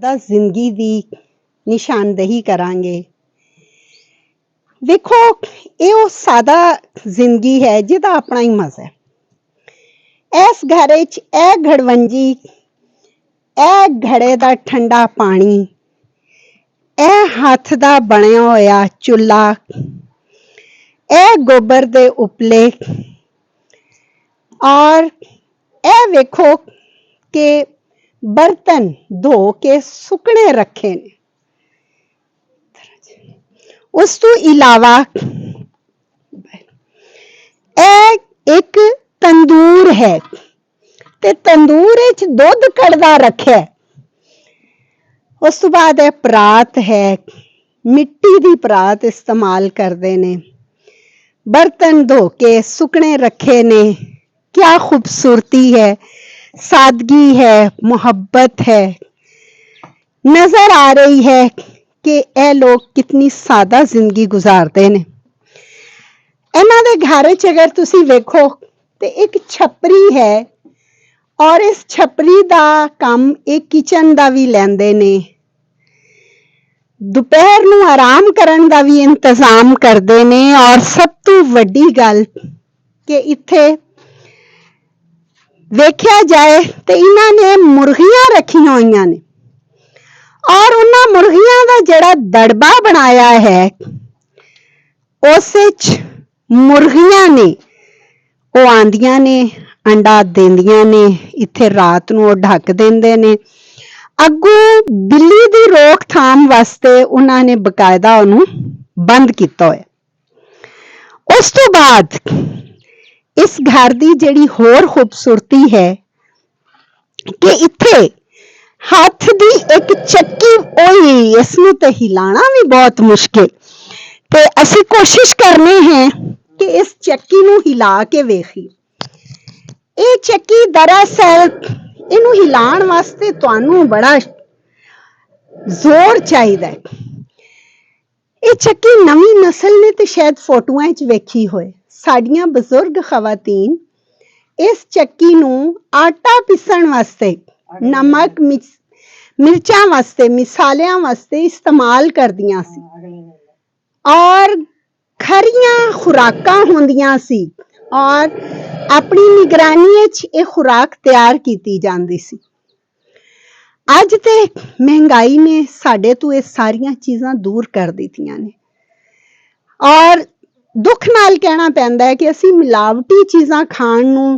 ਸਾਦਾ ਜ਼ਿੰਦਗੀ ਦੀ ਨਿਸ਼ਾਨਦੇਹੀ ਕਰਾਂਗੇ। ਵੇਖੋ, ਇਹ ਉਹ ਸਾਦਾ ਜ਼ਿੰਦਗੀ ਹੈ ਜਿਹਦਾ ਆਪਣਾ ਹੀ ਮਜ਼ਾ ਹੈ। ਇਸ ਘਰ ਵਿੱਚ ਇਹ ਘੜਵੰਜੀ, ਇਹ ਘੜੇ ਦਾ ਠੰਡਾ ਪਾਣੀ, ਇਹ ਹੱਥ ਦਾ ਬਣਿਆ ਹੋਇਆ ਚੁੱਲ੍ਹਾ, ਇਹ ਗੋਬਰ ਦੇ ਉਪਲੇ, ਔਰ ਇਹ ਵੇਖੋ ਕਿ ਬਰਤਨ ਧੋ ਕੇ ਸੁੱਕਣੇ ਰੱਖੇ ਨੇ। ਉਸ ਤੋਂ ਇਲਾਵਾ ਇਹ ਇੱਕ ਤੰਦੂਰ ਹੈ ਤੇ ਤੰਦੂਰ ਵਿੱਚ ਦੁੱਧ ਕੜਦਾ ਰੱਖਿਆ। ਉਸ ਤੋਂ ਬਾਅਦ ਇਹ ਪਰਾਤ ਹੈ, ਮਿੱਟੀ ਦੀ ਪਰਾਤ ਇਸਤੇਮਾਲ ਕਰਦੇ ਨੇ। ਬਰਤਨ ਧੋ ਕੇ ਸੁੱਕਣੇ ਰੱਖੇ ਨੇ। क्या खूबसूरती है, सादगी है, मोहब्बत है। नजर आ रही है कि ये लोग कितनी सादा जिंदगी गुजारते ने। इन्हां दे घर च अगर तुसी वेखो ते एक छपरी है और इस छपरी दा काम एक किचन दा भी लैंदे ने। दोपहर नूं आराम करन दा भी इंतजाम करदे ने। और सब तो वड्डी गल कि इत्थे वेख्या जाए तो इन्हां ने मुर्गियां रखियां होइयां ने और उन्हां मुर्गियां दा जिहड़ा दड़बा बनाया है उस विच मुर्गियां ने वो आंदियां ने, अंडा देंदियां ने। इत्थे रात नूं ढक देंदे ने। अगों बिल्ली दी रोकथाम वास्ते उन्हां ने बकायदा उहनूं बंद कीता होया। उस तो बाद इस घर की जिहड़ी होर खूबसूरती है कि इत्थे हाथ दी एक चक्की होई, इसनूं ते हिलाना भी बहुत मुश्किल, ते असी कोशिश करने हैं कि इस चक्की नूं हिला के वेखीए। ये चक्की दरअसल इनू हिलाण वास्ते तुहानूं बड़ा जोर चाहिदा है। ये चक्की नवीं नस्ल ने ते शायद फोटोआं च वेखी होए। साडियां बजुर्ग खवातीन इस चक्की नूं आटा पीसण वास्ते, नमक मिर्चां वास्ते, मिसालियां वास्ते इस्तेमाल करदियां सी और खरियां खुराकां होंदियां सी और अपनी निगरानी विच ये खुराक तैयार कीती जांदी सी। अज ते महंगाई ने साडे तो ये सारियां चीज़ां दूर कर दित्तियां ने और दुख नाल कहना पैंदा है कि असी मिलावटी चीज़ां खाण नूं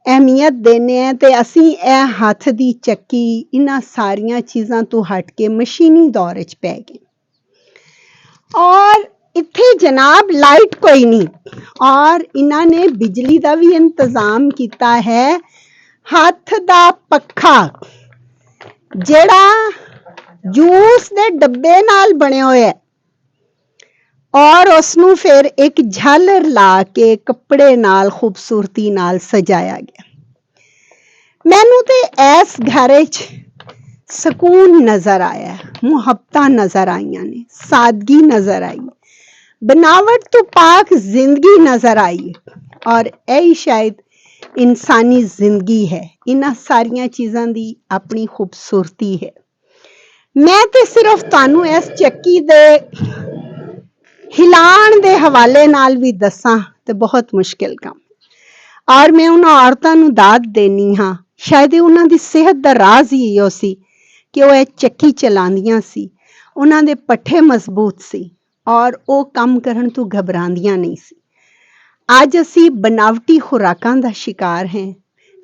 अहमियत देने हैं ते असी यह हथ दी चक्की, इन्हां सारियां चीज़ां तो हट के मशीनी दौर विच पै गए। और इत्थे जनाब लाइट कोई नहीं और इन्हां ने बिजली दा भी इंतजाम किया है। हथ दा पक्खा जिहड़ा जूस दे डब्बे नाल बने होए है और उसनूं फिर एक झालर ला के कपड़े नाल खूबसूरती नाल सजाया गया। मैनू ते इस घर च सुकून नजर आया, मुहब्बतां नजर आईयां ने, सादगी नजर आई, बनावट तो पाक जिंदगी नजर आई और यही शायद इंसानी जिंदगी है। इन्हां सारियां चीज़ां दी अपनी खूबसूरती है। मैं ते सिर्फ तुहानूं इस चक्की दे हिलाण दे हवाले नाल भी दसां ते बहुत मुश्किल काम और मैं उन्हां औरतां नूं दाद देनी हाँ। शायद उन्हां दी सेहत दा राज ही इहो सी कि वो चक्की चलांदियां सी, उन्हां दे पट्ठे मजबूत सी और वो काम करन तो घबरांदियां नहीं सी। अज असी बनावटी खुराकां दा शिकार हैं,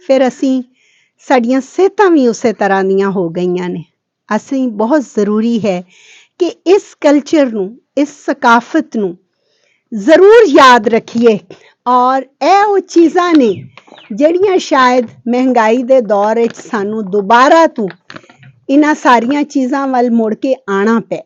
फिर असी साडियां सेहतां भी उसे तरह दियां हो गईयां ने। असी बहुत जरूरी है कि इस कल्चर नूं, इस सकाफत नूं जरूर याद रखिए और यह वो चीज़ां ने जिहड़ियां शायद महंगाई दे दौर विच सानूं दोबारा तो इन्हां सारियां चीज़ां वल मुड़ के आना पे।